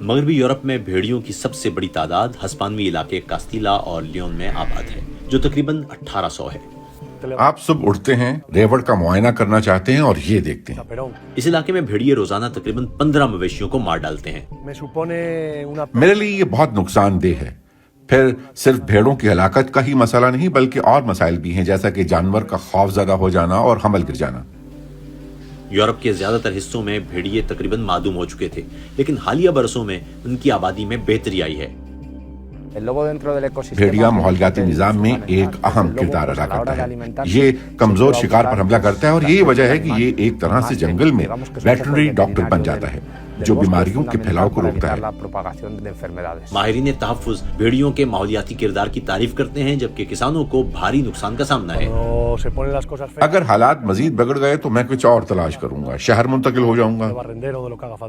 مغربی یورپ میں بھیڑیوں کی سب سے بڑی تعداد ہسپانوی علاقے کاستیلا اور لیون میں آباد ہے، جو تقریباً 1800 ہے۔ آپ صبح اٹھتے ہیں، ریوڑ کا معائنہ کرنا چاہتے ہیں اور یہ دیکھتے ہیں۔ اس علاقے میں بھیڑیے روزانہ تقریباً 15 مویشیوں کو مار ڈالتے ہیں۔ میرے لیے یہ بہت نقصان دہ ہے۔ پھر صرف بھیڑوں کی ہلاکت کا ہی مسئلہ نہیں بلکہ اور مسائل بھی ہیں، جیسا کہ جانور کا خوف زدہ ہو جانا اور حمل گر جانا۔ یورپ کے زیادہ تر حصوں میں بھیڑیے تقریباً معدوم ہو چکے تھے، لیکن حالیہ برسوں میں ان کی آبادی میں بہتری آئی ہے۔ بھیڑیا ماحولیاتی نظام میں ایک اہم کردار ادا کرتا ہے۔ یہ کمزور شکار پر حملہ کرتا ہے اور یہی وجہ ہے کہ یہ ایک طرح سے جنگل میں ویٹرنری ڈاکٹر بن جاتا ہے جو بیماریوں کے پھیلاؤ کو روکتا ہے۔ ماہرین تحفظ بھیڑیوں کے ماحولیاتی کردار کی تعریف کرتے ہیں، جبکہ کسانوں کو بھاری نقصان کا سامنا ہے۔ اگر حالات مزید بگڑ گئے تو میں کچھ اور تلاش کروں گا، شہر منتقل ہو جاؤں گا۔